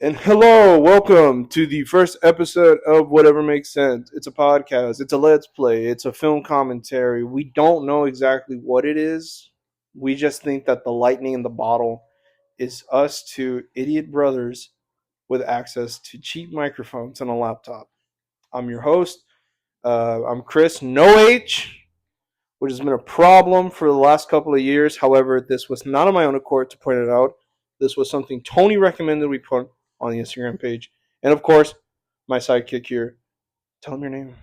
And hello, welcome to the first episode of Whatever Makes Sense. It's a podcast, it's a let's play, it's a film commentary. We don't know exactly what it is. We just think that the lightning in the bottle is us two idiot brothers with access to cheap microphones and a laptop. I'm your host. I'm Chris, no H, which has been a problem for the last couple of years. However, this was not on my own accord to point it out. This was something Tony recommended we put on the Instagram page. And of course, my sidekick here. Tell him your name.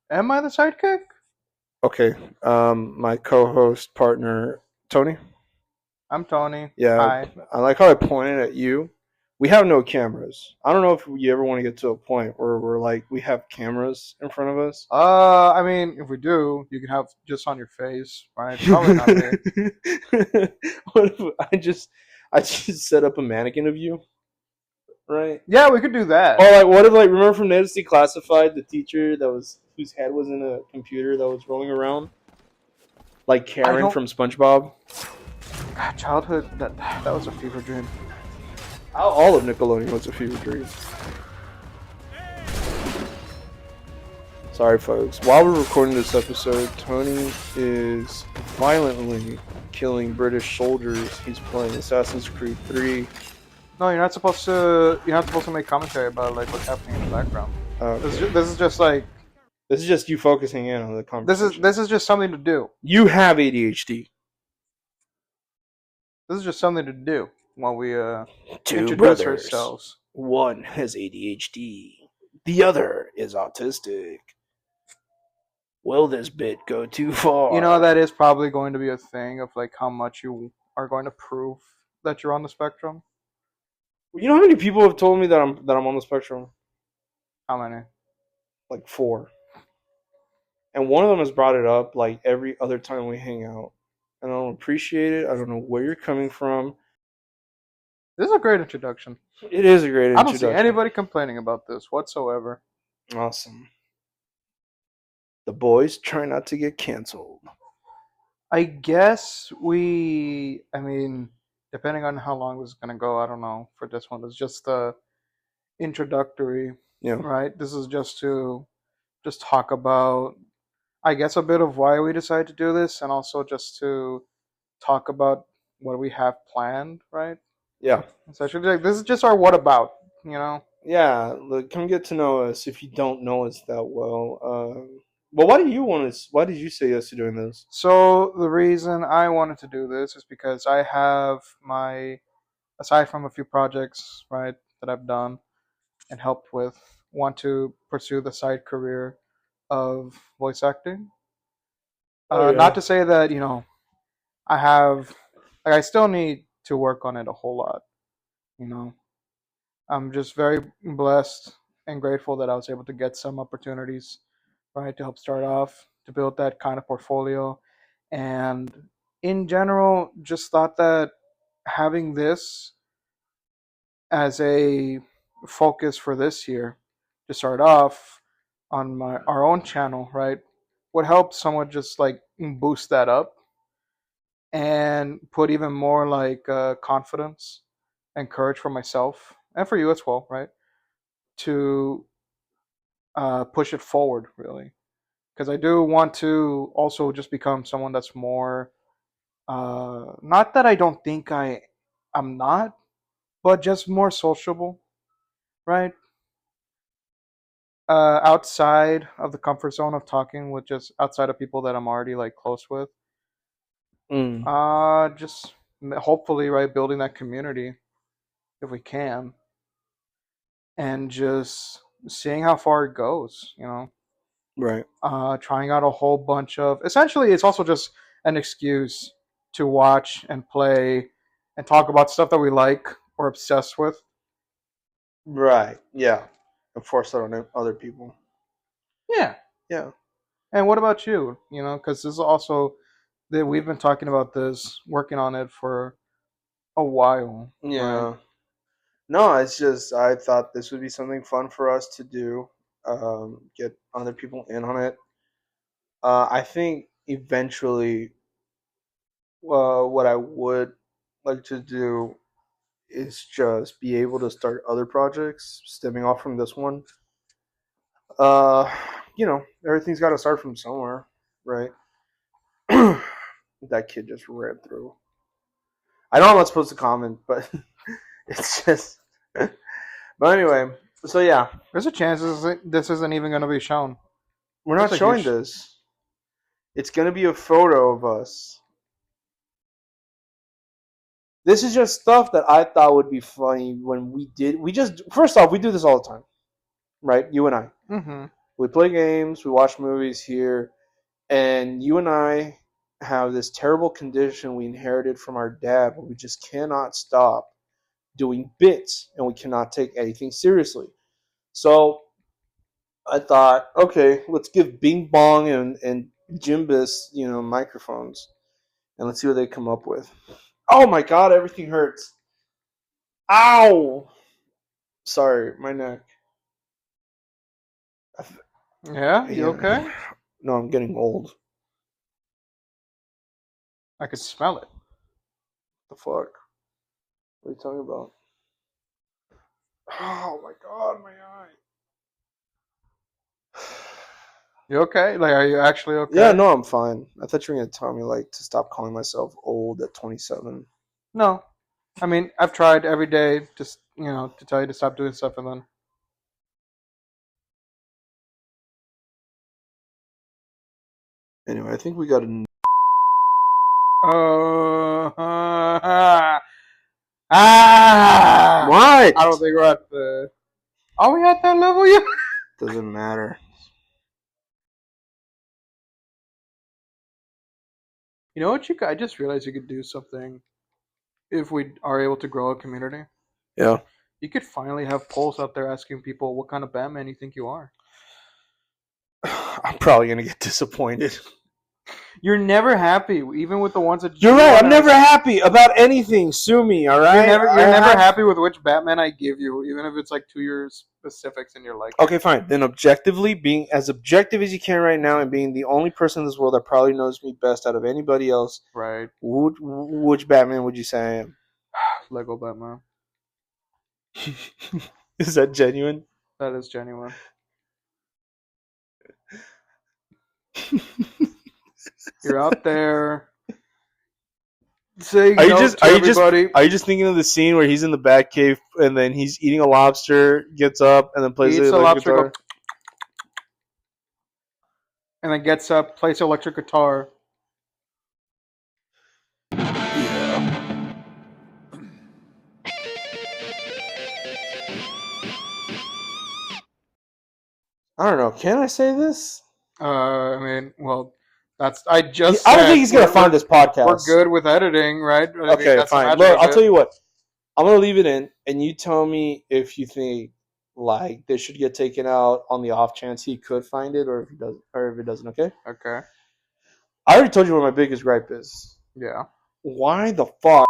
Am I the sidekick? Okay. My co-host partner, Tony. I'm Tony. Yeah, Hi. I like how I pointed at you. We have no cameras. I don't know if you ever want to get to a point where we're like we have cameras in front of us. I mean, if we do, you can have just on your face, right? Probably not me. What if I just set up a mannequin of you, right? Yeah, we could do that. Or like, what if remember from Ned's Declassified, the teacher whose head was in a computer that was rolling around, like Karen from SpongeBob. God, childhood, that was a fever dream. All of Nickelodeon was a fever dream. Sorry, folks. While we're recording this episode, Tony is violently killing British soldiers. He's playing Assassin's Creed 3. No, you're not supposed to. You're not supposed to make commentary about like what's happening in the background. Okay. This is just like. This is just you focusing in on the conversation. This is just something to do. You have ADHD. This is just something to do while we Two introduce brothers. ourselves. One has ADHD. The other is autistic. Will this bit go too far? You know, that is probably going to be a thing of like how much you are going to prove that you're on the spectrum. You know how many people have told me that I'm on the spectrum? How many? Like 4. And one of them has brought it up like every other time we hang out. And I don't appreciate it. I don't know where you're coming from. This is a great introduction. It is a great introduction. I don't see anybody complaining about this whatsoever. Awesome. The boys try not to get canceled. I guess I mean, depending on how long this is going to go, I don't know. For this one, it's just the introductory, right? This is just to talk about, I guess, a bit of why we decided to do this, and also just to talk about what we have planned, right? Yeah. Essentially, like, this is just our what about, you know? Yeah, look, come get to know us if you don't know us that well. Well, why did you say yes to doing this? So the reason I wanted to do this is because I have aside from a few projects, right, that I've done and helped with, want to pursue the side career of voice acting. Not to say that, I still need to work on it a whole lot, you know. I'm just very blessed and grateful that I was able to get some opportunities, right, to help start off, to build that kind of portfolio. And in general, just thought that having this as a focus for this year to start off on our own channel, right, would help somewhat just like boost that up and put even more like confidence and courage for myself and for you as well, right, to push it forward, really, because I do want to also just become someone that's more not that I don't think I'm not, but just more sociable, right? Outside of the comfort zone of talking with just outside of people that I'm already like close with. Just hopefully, right, building that community if we can, and just seeing how far it goes, you know. Right. Trying out a whole bunch of. Essentially, it's also just an excuse to watch and play and talk about stuff that we like or obsessed with. Right. Yeah. And force that on other people. Yeah. Yeah. And what about you? You know, because this is also that we've been talking about this, working on it for a while. Yeah. Right? No, it's just I thought this would be something fun for us to do. Get other people in on it. I think eventually, what I would like to do is just be able to start other projects stemming off from this one. You know, everything's got to start from somewhere, right? That kid just ran through. I know I'm not supposed to comment, but it's just. But anyway, so yeah, There's a chance this isn't even going to be shown. we're not That's a showing huge. this. It's gonna be a photo of us. This is just stuff that I thought would be funny when we did. We just first off, we do this all the time, right? You and I. Mm-hmm. We play games, we watch movies here, and you and I have this terrible condition we inherited from our dad where we just cannot stop doing bits and we cannot take anything seriously. So I thought, okay, let's give Bing Bong and Jimbus, microphones, and let's see what they come up with. Oh my god, everything hurts. Ow! Sorry, my neck. Yeah, you Yeah. okay? No, I'm getting old. I could smell it. The fuck? What are you talking about? Oh my god, my eye. You okay? Like, are you actually okay? Yeah, no, I'm fine. I thought you were gonna tell me like to stop calling myself old at 27. No. I mean, I've tried every day to tell you to stop doing stuff, and then Anyway, I think we got a. What? I don't think we're at the. Are we at that level yet? Doesn't matter. You know what I just realized you could do something if we are able to grow a community. Yeah. You could finally have polls out there asking people what kind of Batman you think you are. I'm probably gonna get disappointed. You're never happy, even with the ones that You're right. I'm never happy about anything. Sue me, all right? You're never happy with which Batman I give you, even if it's like 2 years specifics and you're like, Okay, fine. Then objectively, being as objective as you can right now and being the only person in this world that probably knows me best out of anybody else, right, which Batman would you say I am? Lego Batman. Is that genuine? That is genuine. You're out there saying no to everybody. Are you just thinking of the scene where he's in the Batcave and then he's eating a lobster, gets up, and then plays Eats the a electric lobster, guitar? and then gets up, plays electric guitar. Yeah. I don't know. Can I say this? I mean, well, I just. I don't think he's gonna find this podcast. We're good with editing, right? Okay, fine. Look, I'll tell you what. I'm gonna leave it in, and you tell me if you think like this should get taken out on the off chance he could find it, or if he does, or if it doesn't. Okay. Okay. I already told you what my biggest gripe is. Yeah. Why the fuck?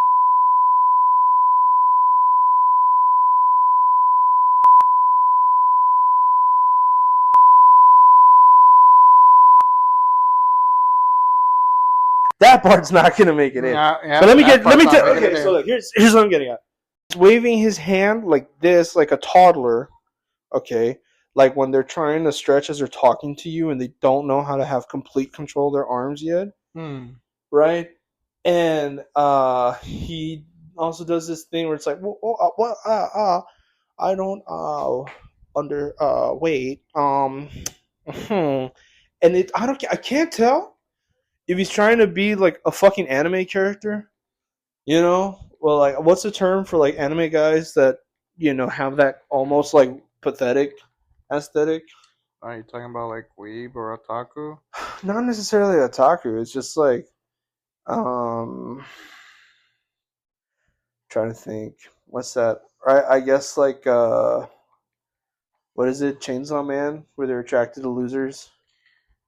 That part's not gonna make it in. Yeah, but let me tell. Okay, so look, here's what I'm getting at. He's waving his hand like this, like a toddler. Okay, like when they're trying to stretch as they're talking to you and they don't know how to have complete control of their arms yet. Right? And he also does this thing where it's like, I don't wait. And I can't tell if he's trying to be like a fucking anime character, well, like what's the term for like anime guys that have that almost like pathetic aesthetic? Are you talking about like weeb or otaku? Not necessarily otaku. It's just like trying to think. What's that? I guess like what is it? Chainsaw Man, where they're attracted to losers.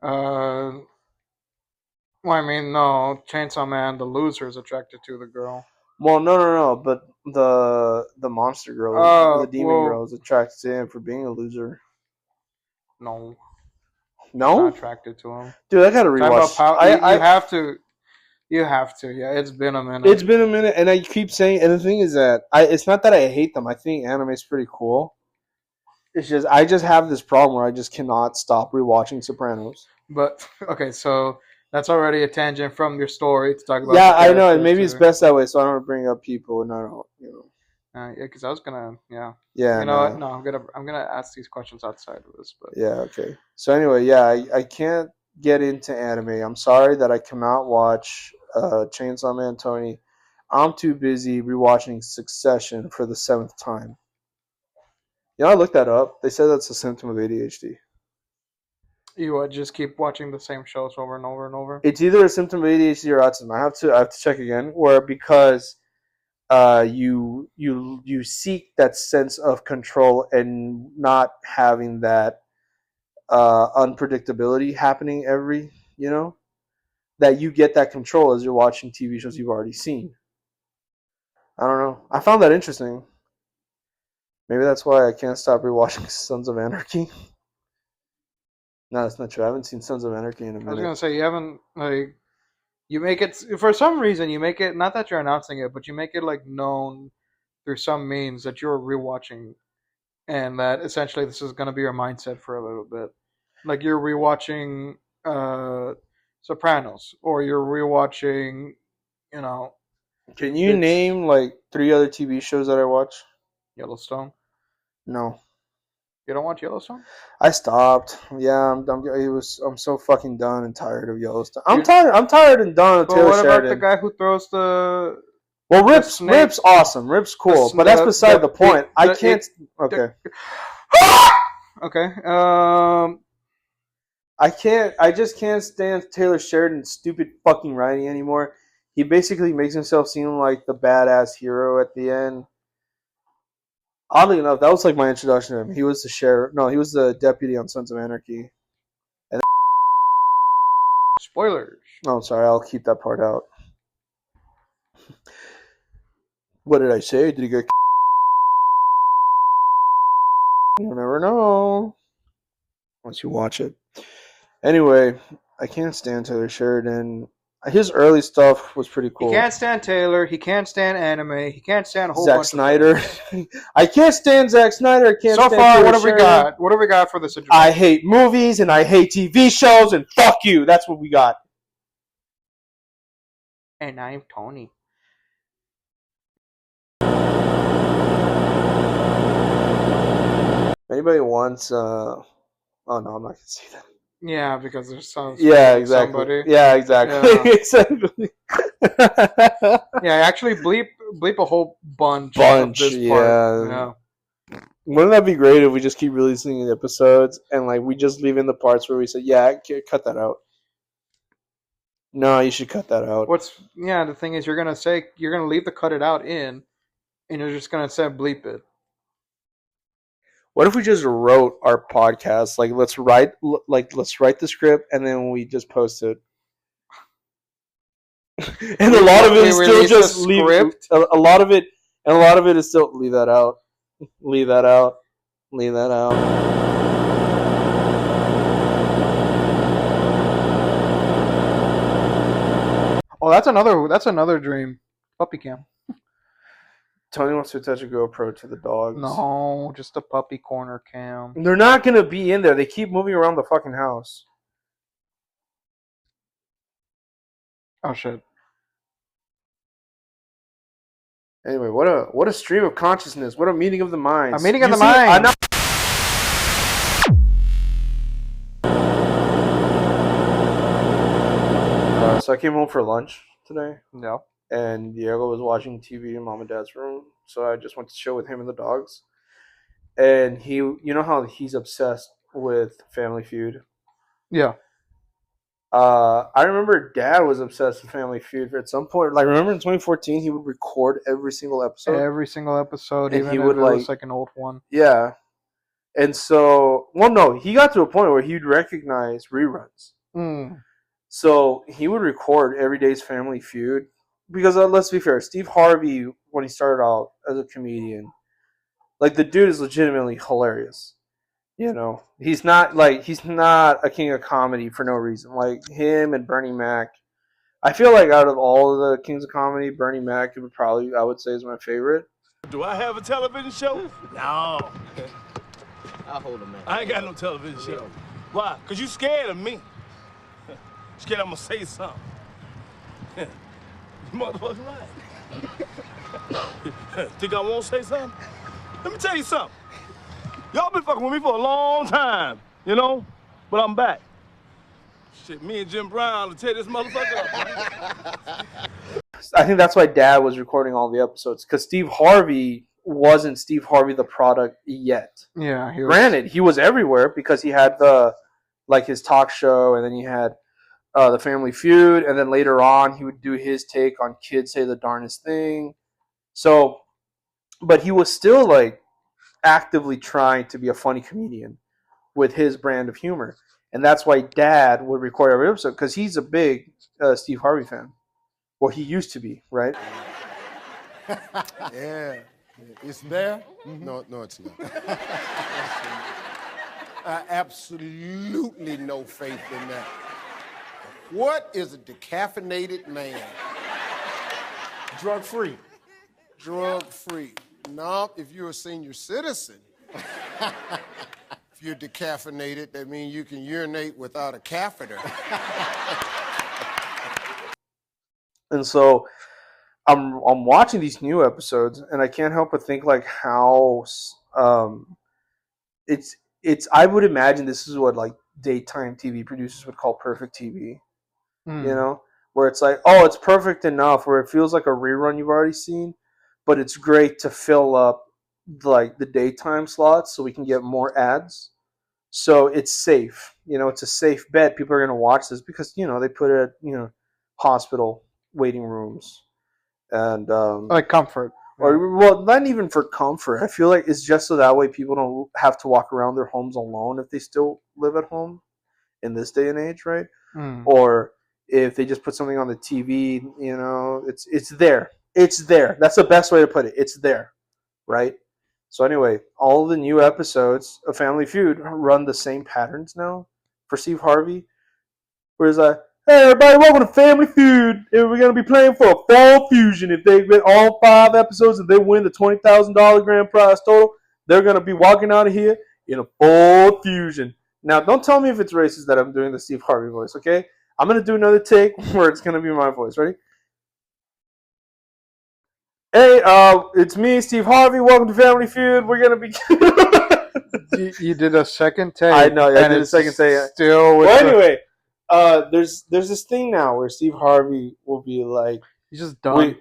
Well, I mean, no, Chainsaw Man, the loser is attracted to the girl. Well, no, but the monster girl, the demon girl, is attracted to him for being a loser. No. No? Not attracted to him. Dude, I gotta rewatch. You have to. You have to. Yeah, it's been a minute. It's been a minute, and I keep saying. And the thing is that it's not that I hate them. I think anime is pretty cool. It's just I just have this problem where I just cannot stop rewatching Sopranos. But okay, so that's already a tangent from your story to talk about the Yeah, I know, and characters maybe it's too. best that way, so I don't bring up people, and I don't, Yeah, because I was gonna, yeah. Yeah, You know what? no, No, I'm gonna ask these questions outside of this, but yeah, okay. So anyway, yeah, I can't get into anime. I'm sorry that I cannot watch Chainsaw Man Tony. I'm too busy rewatching Succession for the seventh time. I looked that up. They said that's a symptom of ADHD. you would just keep watching the same shows over and over and over. It's either a symptom of ADHD or autism. I have to check again. Or because you seek that sense of control and not having that unpredictability happening that you get that control as you're watching TV shows you've already seen. I don't know. I found that interesting. Maybe that's why I can't stop rewatching Sons of Anarchy. No, that's not true. I haven't seen Sons of Anarchy in a I was minute. gonna say you haven't like you make it for some reason you make it not that you're announcing it, but you make it like known through some means that you're rewatching and that essentially this is gonna be your mindset for a little bit. Like you're rewatching Sopranos or you're rewatching, you know, Can you bits name like 3 other TV shows that I watch? Yellowstone. No. You don't watch Yellowstone? I stopped. Yeah, I'm so fucking done and tired of Yellowstone. I'm You, tired. I'm tired and done of but Taylor what about the Sheridan. guy who throws the Well, the Rip's snake? awesome. Rip's cool, but that's beside the point. I can't. Okay, Okay. I can't. I just can't stand Taylor Sheridan's stupid fucking writing anymore. He basically makes himself seem like the badass hero at the end. Oddly enough, that was like my introduction to him. He was the sheriff. No, he was the deputy on Sons of Anarchy. And Spoilers. oh, sorry, I'll keep that part out. What did I say? Did he get? You'll never know once you watch it. Anyway, I can't stand Taylor Sheridan. His early stuff was pretty He cool. can't stand Taylor. He can't stand anime. He can't stand a whole Zack bunch Snyder. of things. I can't stand Zack Snyder. I can't So stand far, Taylor what have we Sheridan. got? What have we got for this situation? I hate movies and I hate TV shows and fuck you. That's what we got. And I'm Tony. Anybody wants? Oh no, I'm not gonna say that. Yeah, because there's some. Yeah, exactly. Somebody. Yeah, exactly. Yeah. Exactly. Yeah, actually bleep a whole bunch Bunch, of this part. yeah. Wouldn't that be great if we just keep releasing the episodes and like we just leave in the parts where we say, "Yeah, cut that out." No, you should cut that out. The thing is you're gonna leave the cut it out in and you're just gonna say bleep it. What if we just wrote our podcast? Like let's write the script and then we just post it. And a lot of it is still just leave a lot of it, and a lot of it is still leave that out. Leave that out. Leave that out. Oh, that's another dream. Puppy cam. Tony wants to attach a GoPro to the dogs. No, just a puppy corner cam. They're not gonna be in there. They keep moving around the fucking house. Oh shit. Anyway, what a stream of consciousness. What a meeting of the minds. A meeting of the minds. So I came home for lunch today. No. And Diego was watching TV in mom and dad's room. So I just went to chill with him and the dogs. And you know how he's obsessed with Family Feud? Yeah. I remember Dad was obsessed with Family Feud at some point. Like, remember in 2014, he would record every single episode? Every single episode, And even he if would, it was like an old one. Yeah. And so, well, no, he got to a point where he'd recognize reruns. Mm. So he would record every day's Family Feud. Because let's be fair, Steve Harvey, when he started out as a comedian, like, the dude is legitimately hilarious. You know, he's not a king of comedy for no reason. Like him and Bernie Mac, I feel like out of all of the Kings of Comedy, Bernie Mac would probably, I would say, is my favorite. Do I have a television show? No. I'll hold him, man. I ain't got no television show. Why? Because you scared of me. Scared I'm going to say something. You motherfucker right. Think I won't say something? Let me tell you something. Y'all been fucking with me for a long time, you know? But I'm back. Shit, me and Jim Brown will tear this motherfucker up. I think that's why Dad was recording all the episodes, because Steve Harvey wasn't Steve Harvey the product yet. Yeah, Granted, he was everywhere because he had his talk show, and then he had the Family Feud, and then later on he would do his take on Kids Say the Darndest Thing. So, but he was still like actively trying to be a funny comedian with his brand of humor, and that's why Dad would record every episode, because he's a big Steve Harvey fan. Well, he used to be, right? Yeah. It's there? No, it's not. I absolutely no faith in that. What is a decaffeinated man? Drug-free. Drug-free. No, if you're a senior citizen, if you're decaffeinated, that means you can urinate without a catheter. And so I'm watching these new episodes, and I can't help but think like how it's I would imagine this is what like daytime TV producers would call perfect TV. You know, where it's like, oh, it's perfect enough where it feels like a rerun you've already seen, but it's great to fill up like the daytime slots so we can get more ads. So it's safe. You know, it's a safe bet. People are going to watch this because, you know, they put it at, hospital waiting rooms. And like comfort. Or, well, not even for comfort. I feel like it's just so that way people don't have to walk around their homes alone if they still live at home in this day and age, right? Or if they just put something on the TV, it's there. It's there. That's the best way to put it. It's there, right? So anyway, all the new episodes of Family Feud run the same patterns now for Steve Harvey. Whereas hey everybody, welcome to Family Feud. And we're going to be playing for a fall fusion. If they win all 5 episodes and they win the $20,000 grand prize total, they're going to be walking out of here in a full fusion. Now, don't tell me if it's racist that I'm doing the Steve Harvey voice, okay? I'm going to do another take where it's going to be my voice. Ready? Hey, it's me, Steve Harvey. Welcome to Family Feud. We're going to be... you did a second take. I know, I did a second take. Still with anyway, there's this thing now where Steve Harvey will be like... He's just done.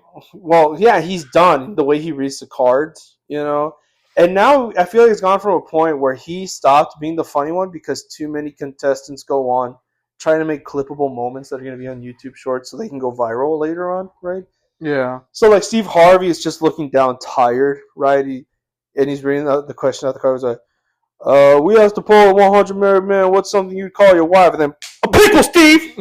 He's done the way he reads the cards, And now I feel like it's gone from a point where he stopped being the funny one because too many contestants go on trying to make clippable moments that are going to be on YouTube Shorts so they can go viral later on, right? Yeah. So, like, Steve Harvey is just looking down tired, right? He's reading the question out the card. He's like, we asked the poll 100 married men, what's something you'd call your wife? And then, a pickle, Steve!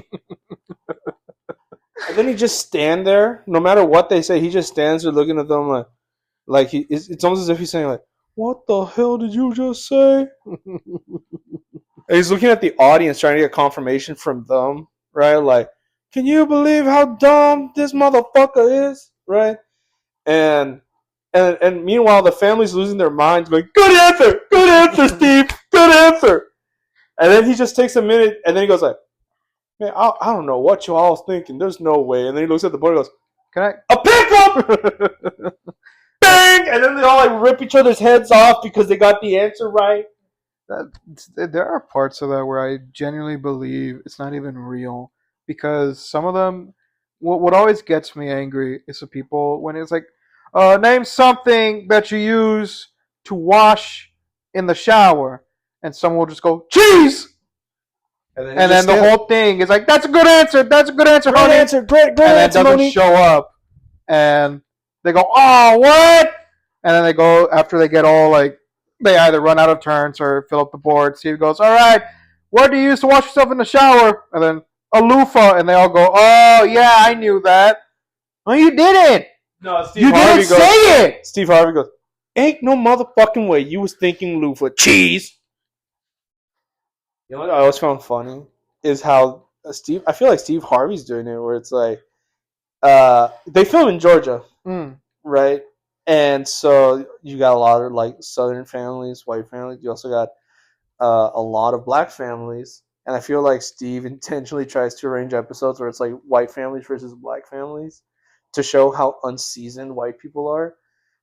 And then he just stand there. No matter what they say, he just stands there looking at them like it's almost as if he's saying, like, what the hell did you just say? And he's looking at the audience trying to get confirmation from them, right? Like, can you believe how dumb this motherfucker is, right? And meanwhile, the family's losing their minds, like, good answer, Steve, good answer. And then he just takes a minute, and then he goes like, man, I don't know what you all thinking. There's no way. And then he looks at the boy and goes, can I? A pickle! Bang! And then they all like rip each other's heads off because they got the answer right. There are parts of that where I genuinely believe it's not even real. Because some of them, what always gets me angry is the people when it's like, name something that you use to wash in the shower. And someone will just go, cheese! And then the whole thing is like, that's a good answer, great honey. Answer, great and then answer, doesn't Monique. show up. And they go, oh, what? And then they go, after they get all like, they either run out of turns or fill up the board. Steve goes, all right, what do you use to wash yourself in the shower? And then, a loofah. And they all go, oh, yeah, I knew that. No, you didn't. No, Steve you Harvey didn't say it. Steve Harvey goes, ain't no motherfucking way you was thinking loofah. Cheese. You know what I always found funny is how Steve. I feel like Steve Harvey's doing it, where it's like they film in Georgia, right? And so you got a lot of like Southern families, white families. You also got a lot of black families, and I feel like Steve intentionally tries to arrange episodes where it's like white families versus black families to show how unseasoned white people are.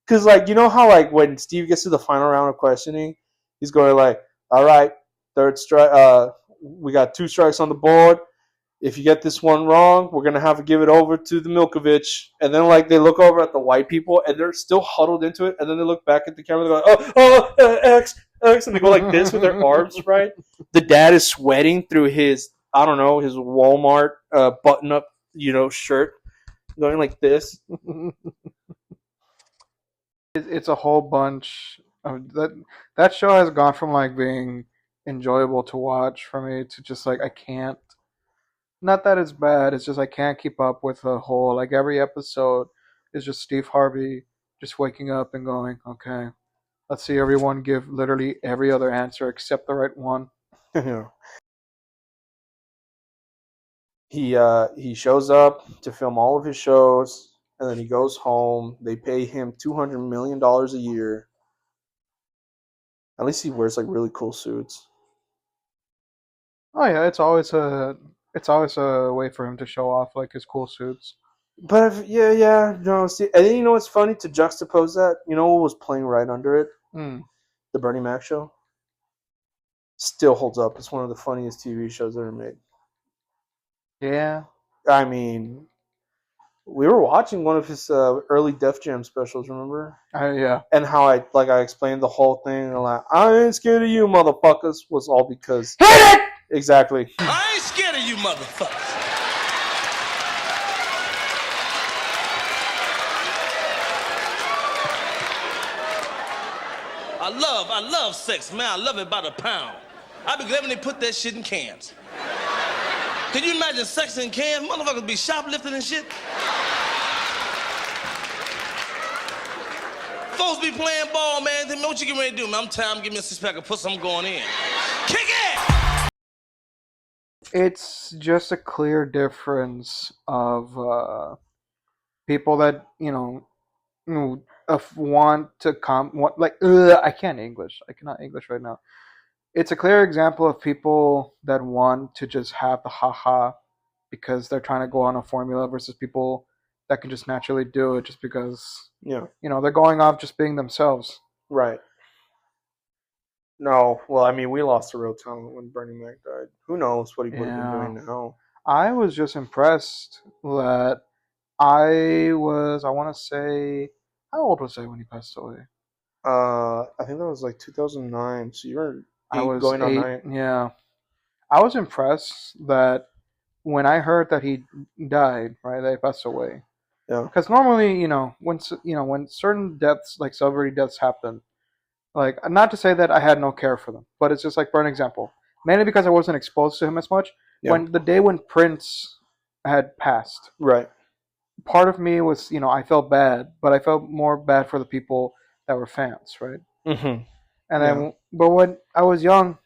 Because like you know how like when Steve gets to the final round of questioning, he's going like, "All right, third strike. We got 2 strikes on the board. If you get this one wrong, we're gonna have to give it over to the Milkovich." And then like they look over at the white people and they're still huddled into it, and then they look back at the camera and they're like, X, and they go like this with their arms, right? The dad is sweating through his his Walmart button up, shirt, going like this. It's a whole bunch of that show has gone from like being enjoyable to watch for me to just like I can't. Not that it's bad. It's just I can't keep up with the whole. Like every episode is just Steve Harvey just waking up and going, okay, let's see everyone give literally every other answer except the right one. He shows up to film all of his shows, and then he goes home. They pay him $200 million a year. At least he wears like really cool suits. Oh yeah, it's always a way for him to show off like his cool suits. But see, and then you know what's funny to juxtapose that? You know what was playing right under it? The Bernie Mac show. Still holds up. It's one of the funniest TV shows ever made. Yeah. I mean, we were watching one of his early Def Jam specials, remember? Yeah. And how I explained the whole thing, and like, I ain't scared of you, motherfuckers, was all because hit it. Exactly. I ain't scared of you, motherfuckers. I love sex, man. I love it by the pound. I be glad when they put that shit in cans. Can you imagine sex in cans? Motherfuckers be shoplifting and shit. Folks be playing ball, man. Then what you getting ready to do, man? I'm tired. I'm giving me a 6-pack of pussy. I'm going in. Kick it! It's just a clear difference of people that want to I can't English. I cannot English right now. It's a clear example of people that want to just have the haha because they're trying to go on a formula versus people that can just naturally do it just because they're going off just being themselves. Right. No, well, I mean, we lost a real talent when Bernie Mac died. Who knows what he would have been doing now? I was just impressed that I want to say, how old was I when he passed away? I think that was like 2009. So you were going 8, on 9. Yeah. I was impressed that when I heard that he died, right, that he passed away. Yeah. Because normally, when certain deaths, like celebrity deaths happen, like, not to say that I had no care for them, but it's just like, for an example, mainly because I wasn't exposed to him as much. Yeah. When the day when Prince had passed, right, part of me was, I felt bad, but I felt more bad for the people that were fans, right? Mm-hmm. And then, but when I was young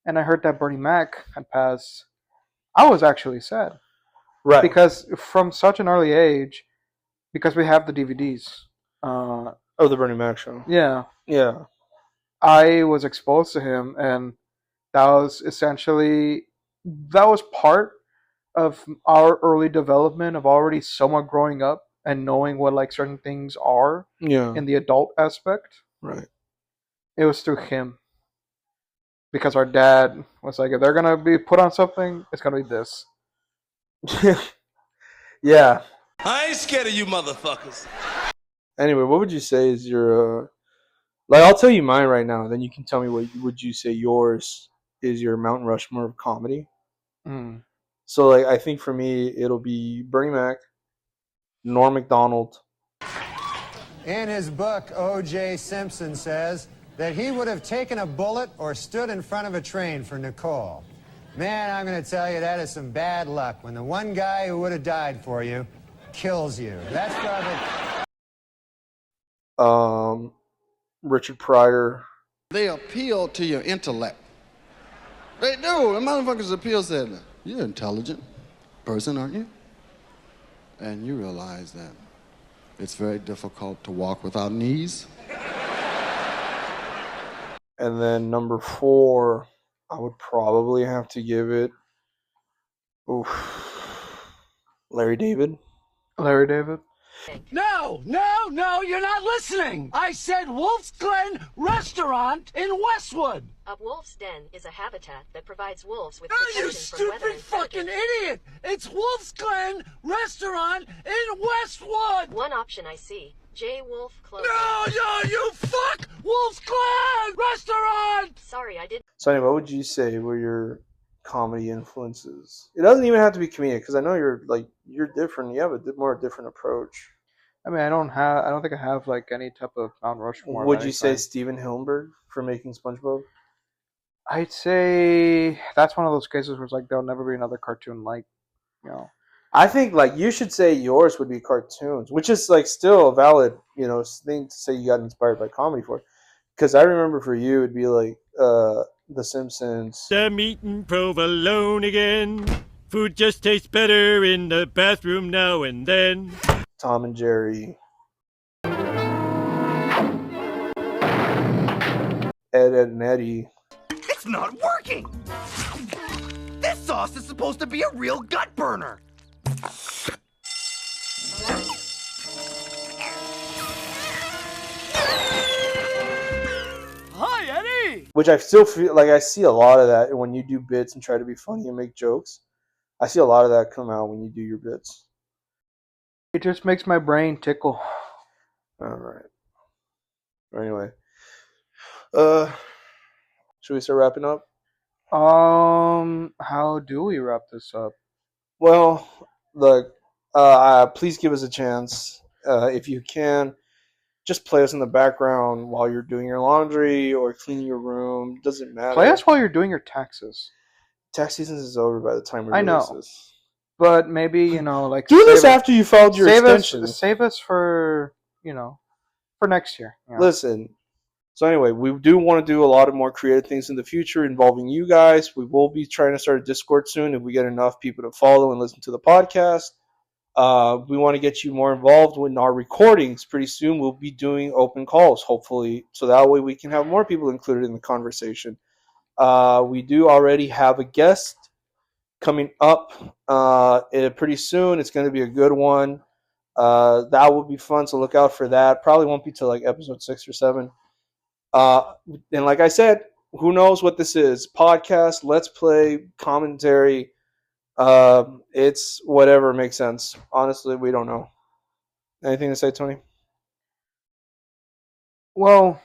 and I heard that Bernie Mac had passed, I was actually sad. Right. Because from such an early age, because we have the DVDs. The Bernie Mac show. Yeah. Yeah. I was exposed to him, and that was part of our early development of already somewhat growing up and knowing what like certain things are in the adult aspect. Right. It was through him. Because our dad was like, if they're going to be put on something, it's going to be this. Yeah. I ain't scared of you motherfuckers. Anyway, what would you say is your... I'll tell you mine right now, then you can tell me what would you say yours is your Mount Rushmore of comedy. So, I think for me, it'll be Bernie Mac, Norm Macdonald. In his book, O.J. Simpson says that he would have taken a bullet or stood in front of a train for Nicole. Man, I'm going to tell you, that is some bad luck when the one guy who would have died for you kills you. That's probably... Richard Pryor. They appeal to your intellect. They do. The motherfuckers appeal to that. You're an intelligent person, aren't you? And you realize that it's very difficult to walk without knees. And then number 4, I would probably have to give it. Larry David. Larry David. No, you're not listening. I said Wolf's Glen Restaurant in Westwood. A wolf's den is a habitat that provides wolves with Oh, you protection from weather stupid and fucking predators. idiot! It's Wolf's Glen Restaurant in Westwood. One option I see. J. Wolf Clothing. No, you fuck! Wolf's Glen Restaurant! Sorry, I did. So anyway, what would you say were your comedy influences? It doesn't even have to be comedic, because I know you're different. You have a more different approach. I mean, I don't think I have like any type of Mount Rushmore. Would you say Steven Hillenburg for making SpongeBob? I'd say that's one of those cases where it's like there'll never be another cartoon like, you know. I think like you should say yours would be cartoons, which is like still a valid, thing to say you got inspired by comedy for. Because I remember for you it'd be like The Simpsons. I'm eating provolone again. Food just tastes better in the bathroom now and then. Tom and Jerry. Ed, and Eddie. It's not working! This sauce is supposed to be a real gut burner! Hi, Eddie! Which I still feel like I see a lot of that when you do bits and try to be funny and make jokes. I see a lot of that come out when you do your bits. It just makes my brain tickle. All right. Anyway, should we start wrapping up? How do we wrap this up? Well, look, please give us a chance. If you can, just play us in the background while you're doing your laundry or cleaning your room. Doesn't matter. Play us while you're doing your taxes. Tax season is over by the time we I release know. this. But maybe, like... Do this after you filed your extension. Save us for, for next year. Listen. So anyway, we do want to do a lot of more creative things in the future involving you guys. We will be trying to start a Discord soon if we get enough people to follow and listen to the podcast. We want to get you more involved in our recordings. Pretty soon we'll be doing open calls, hopefully, so that way we can have more people included in the conversation. We do already have a guest coming up pretty soon. It's going to be a good one. That will be fun, so look out for that. Probably won't be till like episode 6 or 7. And like I said, who knows what this is? Podcast, let's play, commentary. It's whatever makes sense. Honestly, we don't know. Anything to say, Tony? Well...